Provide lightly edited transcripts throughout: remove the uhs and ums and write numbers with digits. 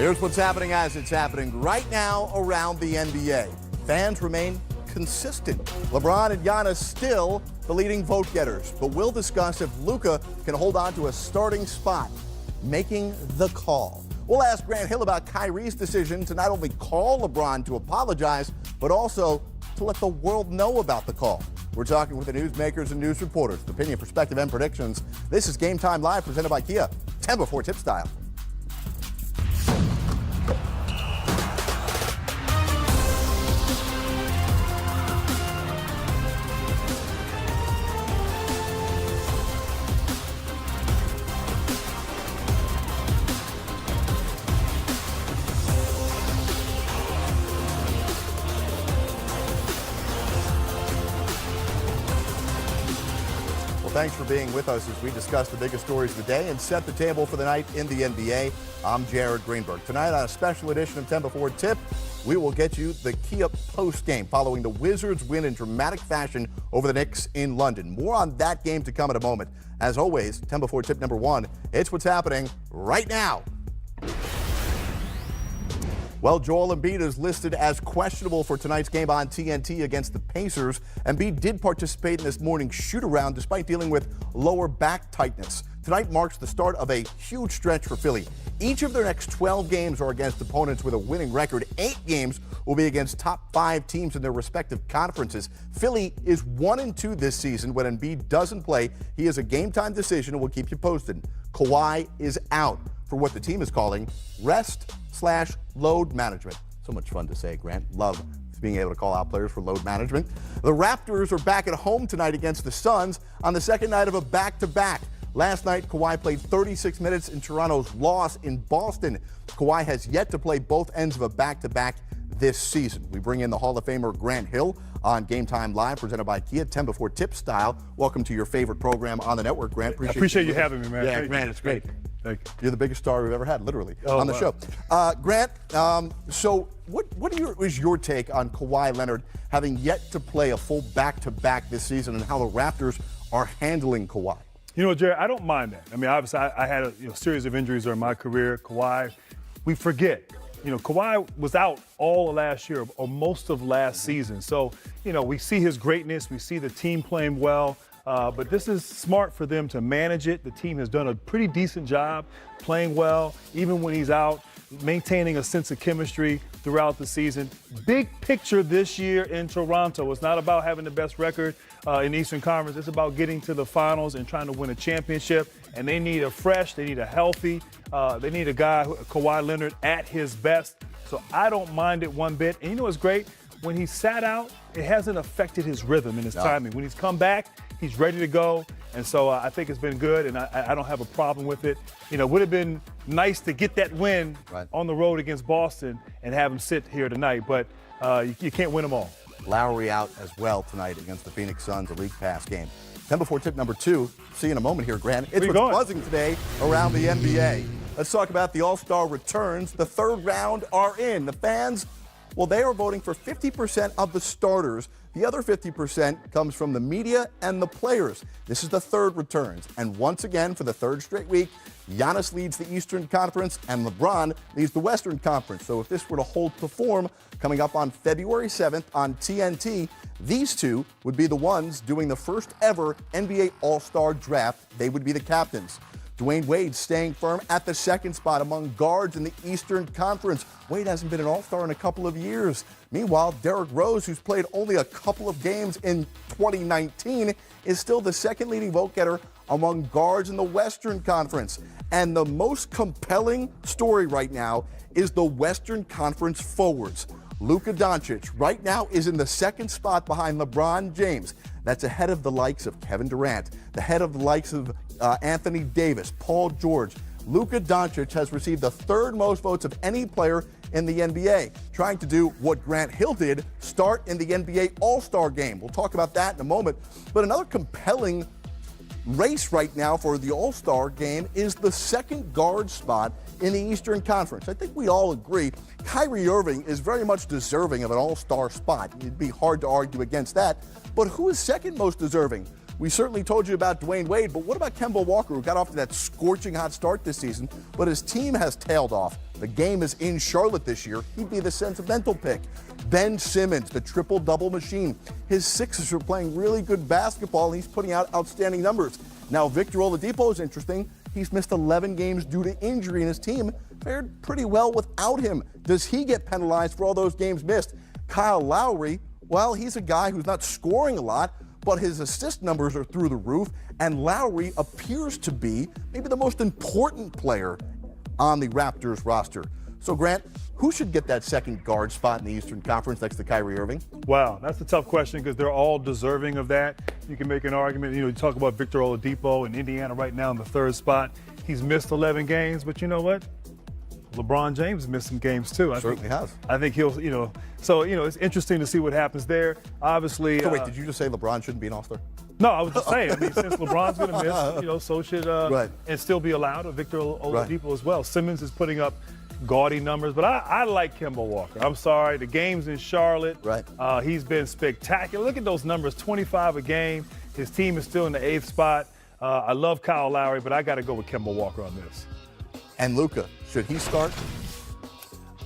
Here's what's happening as it's happening right now around the NBA. Fans remain consistent. LeBron and Giannis still the leading vote getters, but we'll discuss if Luka can hold on to a starting spot, making the call. We'll ask Grant Hill about Kyrie's decision to not only call LeBron to apologize, but also to let the world know about the call. We're talking with the newsmakers and news reporters, opinion, perspective, and predictions. This is Game Time Live, presented by Kia, 10 before tip style. Thanks for being with us as we discuss the biggest stories of the day and set the table for the night in the NBA. I'm Jared Greenberg. Tonight on a special edition of 10 Before Tip, we will get you the Kia post game following the Wizards' win in dramatic fashion over the Knicks in London. More on that game to come in a moment. As always, 10 Before Tip number 1, it's what's happening right now. Well, Joel Embiid is listed as questionable for tonight's game on TNT against the Pacers. Embiid did participate in this morning's shoot-around despite dealing with lower back tightness. Tonight marks the start of a huge stretch for Philly. Each of their next 12 games are against opponents with a winning record. 8 games will be against top 5 teams in their respective conferences. Philly is 1-2 this season. When Embiid doesn't play, he is a game-time decision, and we'll keep you posted. Kawhi is out for what the team is calling rest/load management. So much fun to say, Grant. Love being able to call out players for load management. The Raptors are back at home tonight against the Suns on the second night of a back-to-back. Last night, Kawhi played 36 minutes in Toronto's loss in Boston. Kawhi has yet to play both ends of a back-to-back this season. We bring in the Hall of Famer Grant Hill on Game Time Live, presented by Kia, 10 before tip style. Welcome to your favorite program on the network, Grant. Appreciate you having me, man. Yeah, Grant, it's great. Thank you. You're the biggest star we've ever had, literally, on the show. Grant, so what is your take on Kawhi Leonard having yet to play a full back-to-back this season and how the Raptors are handling Kawhi? You know, Jared, I don't mind that. I mean, obviously, I had a series of injuries during my career. Kawhi, we forget. You know, Kawhi was out all of last year or most of last season. So, you know, we see his greatness. We see the team playing well. But this is smart for them to manage it. The team has done a pretty decent job playing well, even when he's out, maintaining a sense of chemistry throughout the season. Big picture this year in Toronto. It's not about having the best record in the Eastern Conference. It's about getting to the finals and trying to win a championship. And they need they need a healthy, they need a guy, Kawhi Leonard, at his best. So I don't mind it one bit. And you know what's great? When he sat out, it hasn't affected his rhythm and his timing. When he's come back, he's ready to go. And so I think it's been good, and I don't have a problem with it. You know, it would have been nice to get that win on the road against Boston and have him sit here tonight, but you can't win them all. Lowry out as well tonight against the Phoenix Suns, a league pass game. 10 before tip number 2. See you in a moment here, Grant. It's what's buzzing today around the NBA. Let's talk about the All-Star returns. The third round are in. The fans, well, they are voting for 50% of the starters. The other 50% comes from the media and the players. This is the third returns. And once again, for the third straight week, Giannis leads the Eastern Conference and LeBron leads the Western Conference. So if this were to hold to form coming up on February 7th on TNT, these two would be the ones doing the first ever NBA All-Star draft. They would be the captains. Dwayne Wade staying firm at the second spot among guards in the Eastern Conference. Wade hasn't been an All-Star in a couple of years. Meanwhile, Derrick Rose, who's played only a couple of games in 2019, is still the second leading vote getter among guards in the Western Conference. And the most compelling story right now is the Western Conference forwards. Luka Doncic right now is in the second spot behind LeBron James. That's ahead of the likes of Kevin Durant, the head of the likes of Anthony Davis, Paul George. Luka Doncic has received the third most votes of any player in the NBA, trying to do what Grant Hill did, start in the NBA All-Star game. We'll talk about that in a moment. But another compelling race right now for the All-Star game is the second guard spot in the Eastern Conference. I think we all agree Kyrie Irving is very much deserving of an All-Star spot. It'd be hard to argue against that. But who is second most deserving? We certainly told you about Dwayne Wade, but what about Kemba Walker, who got off to that scorching hot start this season, but his team has tailed off? the game is in Charlotte this year, he'd be the sentimental pick. Ben Simmons, the triple-double machine. His Sixers are playing really good basketball, and he's putting out outstanding numbers. Now, Victor Oladipo is interesting. He's missed 11 games due to injury, and his team fared pretty well without him. Does he get penalized for all those games missed? Kyle Lowry, well, he's a guy who's not scoring a lot, but his assist numbers are through the roof, and Lowry appears to be maybe the most important player on the Raptors roster. So, Grant, who should get that second guard spot in the Eastern Conference next to Kyrie Irving? Wow, that's a tough question because they're all deserving of that. You can make an argument. You talk about Victor Oladipo in Indiana right now in the third spot. He's missed 11 games, but you know what? LeBron James missed some games too. I think he'll, so, it's interesting to see what happens there. Obviously. So wait, did you just say LeBron shouldn't be an All-Star? No, I was just saying. Since LeBron's going to miss, so should and still be allowed a Victor Oladipo as well. Simmons is putting up gaudy numbers, but I like Kemba Walker. I'm sorry, the game's in Charlotte. He's been spectacular. Look at those numbers, 25 a game. His team is still in the 8th spot. I love Kyle Lowry, but I got to go with Kemba Walker on this. And Luka, should he start?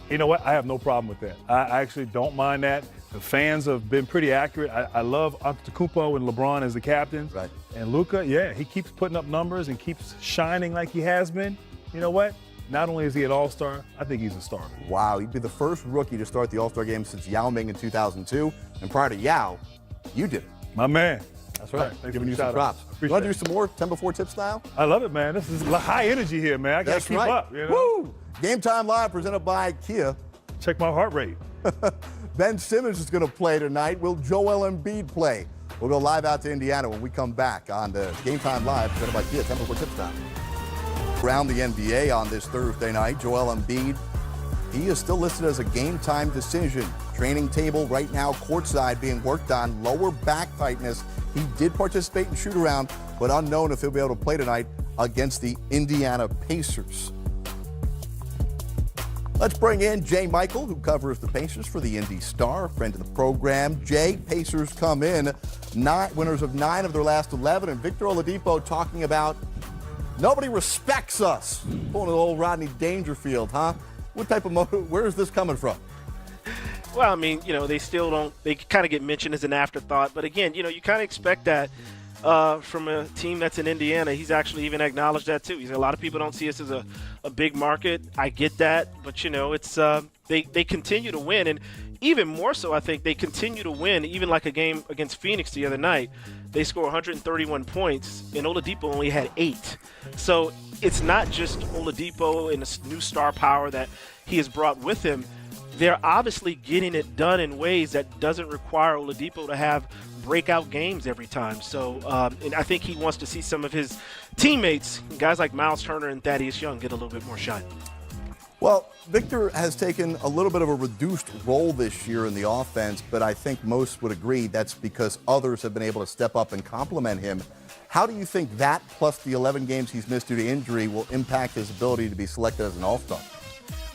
You know what? I have no problem with that. I actually don't mind that. The fans have been pretty accurate. I love Antetokounmpo and LeBron as the captains. And Luka, he keeps putting up numbers and keeps shining like he has been. You know what? Not only is he an All-Star, I think he's a star. Wow, he'd be the first rookie to start the All-Star game since Yao Ming in 2002. And prior to Yao, you did it. My man. That's right. Giving you some props. You want to do some more 10 before tip style? I love it, man. This is high energy here, man. I got to keep up. Woo! Game Time Live presented by Kia. Check my heart rate. Ben Simmons is going to play tonight. Will Joel Embiid play? We'll go live out to Indiana when we come back on the Game Time Live presented by Kia. 10 before tip style. Around the NBA on this Thursday night, Joel Embiid, he is still listed as a game-time decision. Training table right now courtside being worked on, lower back tightness. He did participate in shoot-around, but unknown if he'll be able to play tonight against the Indiana Pacers. Let's bring in Jay Michael, who covers the Pacers for the Indy Star, friend of the program. Jay, Pacers come in, winners of 9 of their last 11, and Victor Oladipo talking about nobody respects us. Pulling an old Rodney Dangerfield, huh? What type of motive? Where is this coming from? Well, I mean, they still don't, they kind of get mentioned as an afterthought. But again, you kind of expect that from a team that's in Indiana. He's actually even acknowledged that too. He said a lot of people don't see us as a big market. I get that. But, it's they continue to win. And even more so, I think they continue to win, even like a game against Phoenix the other night. They score 131 points, and Oladipo only had 8. So it's not just Oladipo and the new star power that he has brought with him. They're obviously getting it done in ways that doesn't require Oladipo to have breakout games every time. So, and I think he wants to see some of his teammates, guys like Miles Turner and Thaddeus Young, get a little bit more shine. Well, Victor has taken a little bit of a reduced role this year in the offense, but I think most would agree that's because others have been able to step up and complement him. How do you think that, plus the 11 games he's missed due to injury, will impact his ability to be selected as an All-Star?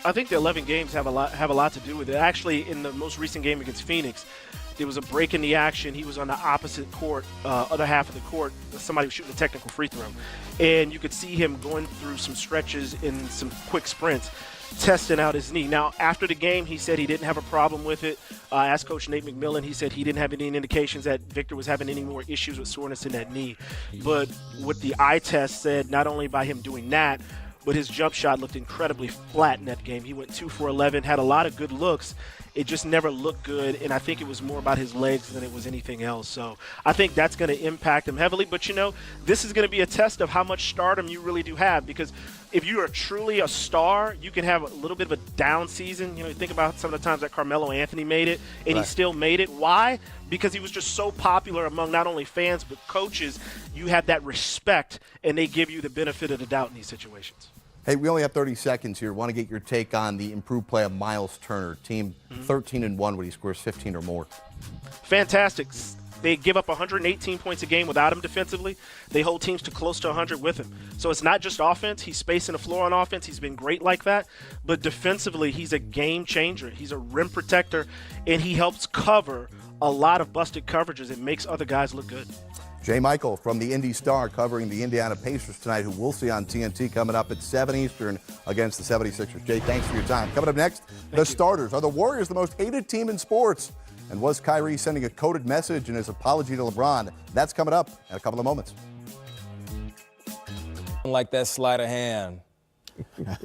I think the 11 games have a lot to do with it. Actually, in the most recent game against Phoenix, there was a break in the action. He was on the opposite court, other half of the court. Somebody was shooting a technical free throw. And you could see him going through some stretches in some quick sprints, testing out his knee. Now, after the game, he said he didn't have a problem with it. I asked Coach Nate McMillan. He said he didn't have any indications that Victor was having any more issues with soreness in that knee. But what the eye test said, not only by him doing that, but his jump shot looked incredibly flat in that game. He went 2 for 11, had a lot of good looks. It just never looked good, and I think it was more about his legs than it was anything else. So I think that's going to impact him heavily. But, this is going to be a test of how much stardom you really do have, because if you are truly a star, you can have a little bit of a down season. Think about some of the times that Carmelo Anthony made it, and he still made it. Why? Because he was just so popular among not only fans but coaches. You have that respect, and they give you the benefit of the doubt in these situations. Hey, we only have 30 seconds here. Want to get your take on the improved play of Miles Turner, team 13-1 when he scores 15 or more. Fantastic. They give up 118 points a game without him defensively. They hold teams to close to 100 with him. So it's not just offense. He's spacing the floor on offense. He's been great like that. But defensively, he's a game changer. He's a rim protector, and he helps cover a lot of busted coverages. It makes other guys look good. Jay Michael from the Indy Star covering the Indiana Pacers tonight, who we'll see on TNT coming up at 7 Eastern against the 76ers. Jay, thanks for your time. Coming up next, the starters. Are the Warriors the most hated team in sports? And was Kyrie sending a coded message in his apology to LeBron? That's coming up in a couple of moments. Like that sleight of hand.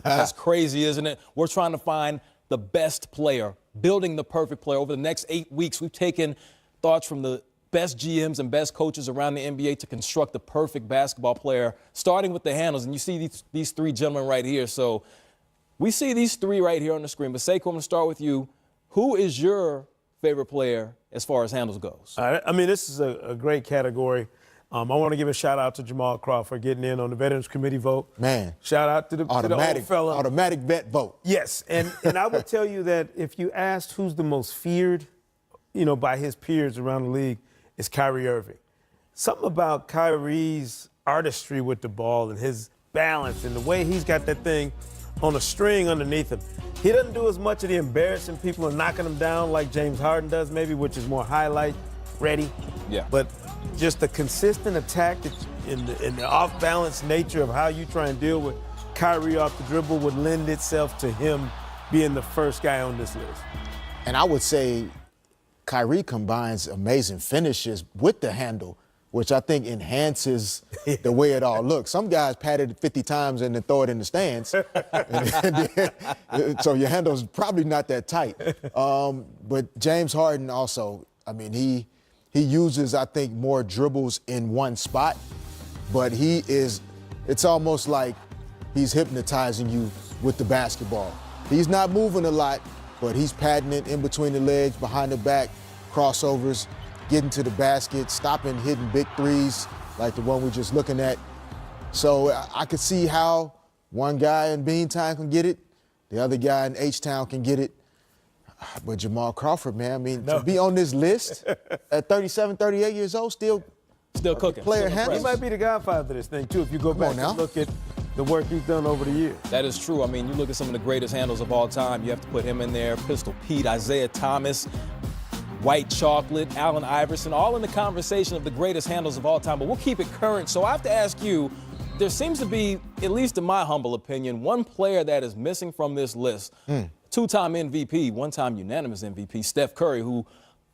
That's crazy, isn't it? We're trying to find the best player, building the perfect player. Over the next 8 weeks, we've taken thoughts from the best GMs and best coaches around the NBA to construct the perfect basketball player, starting with the handles. And you see these three gentlemen right here. So we see these three right here on the screen. But Seiko, I'm going to start with you. Who is your favorite player as far as handles goes? I mean, this is a great category. I want to give a shout-out to Jamal Crawford getting in on the Veterans Committee vote. Man. Shout out to the old fella. Automatic vet vote. Yes, and I would tell you that if you asked who's the most feared, by his peers around the league, it's Kyrie Irving. Something about Kyrie's artistry with the ball and his balance and the way he's got that thing on a string underneath him. He doesn't do as much of the embarrassing people and knocking them down like James Harden does maybe, which is more highlight ready. Yeah. But just the consistent attack in the off-balance nature of how you try and deal with Kyrie off the dribble would lend itself to him being the first guy on this list. And I would say Kyrie combines amazing finishes with the handle, which I think enhances the way it all looks. Some guys pat it 50 times and then throw it in the stands. So your handle's probably not that tight. But James Harden also, I mean, he uses, I think, more dribbles in one spot, but it's almost like he's hypnotizing you with the basketball. He's not moving a lot, but he's patting it in between the legs, behind the back, crossovers, getting to the basket, stopping, hitting big threes like the one we're just looking at. So I could see how one guy in Beantown can get it, the other guy in H-Town can get it. But Jamal Crawford, man, I mean, to be on this list at 37, 38 years old, still cooking. Player Still handles. He might be the godfather of this thing, too, if you go back and look at the work he's done over the years. That is true. I mean, you look at some of the greatest handles of all time. You have to put him in there. Pistol Pete, Isaiah Thomas, White Chocolate, Allen Iverson, all in the conversation of the greatest handles of all time. But we'll keep it current. So I have to ask you, there seems to be, at least in my humble opinion, one player that is missing from this list. Two-time MVP, one-time unanimous MVP, Steph Curry, who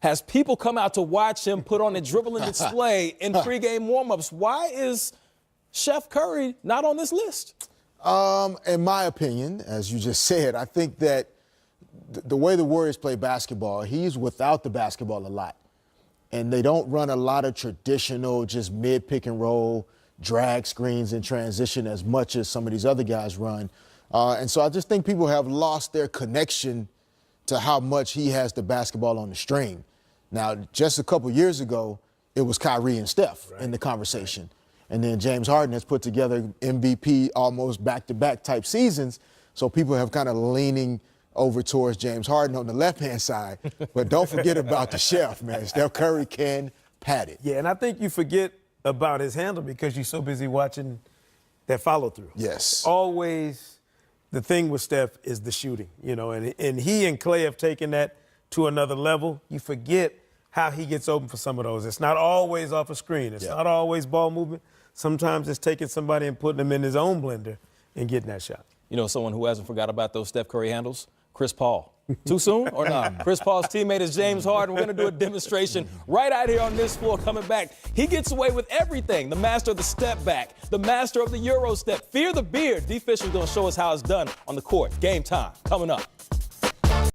has people come out to watch him put on a dribbling display in pregame warm-ups. Why is Chef Curry not on this list? In my opinion, as you just said, I think that the way the Warriors play basketball, he's without the basketball a lot. And they don't run a lot of traditional, just mid-pick and roll, drag screens and transition as much as some of these other guys run. And so I just think people have lost their connection to how much he has the basketball on the string. Now, just a couple years ago, it was Kyrie and Steph in the conversation. And then James Harden has put together MVP almost back-to-back type seasons. So people have kind of leaning over towards James Harden on the left-hand side. But don't forget about the chef, man. Steph Curry can pat it. Yeah, and I think you forget about his handle because you're so busy watching that follow-through. Yes. Always the thing with Steph is the shooting, and he and Clay have taken that to another level. You forget how he gets open for some of those. It's not always off a screen. It's not always ball movement. Sometimes it's taking somebody and putting them in his own blender and getting that shot. You know, someone who hasn't forgot about those Steph Curry handles? Chris Paul. Too soon or not? Chris Paul's teammate is James Harden. We're going to do a demonstration right out here on this floor coming back. He gets away with everything. The master of the step back, the master of the Euro step. Fear the beard. D. Fisher's going to show us how it's done on the court. Game time coming up.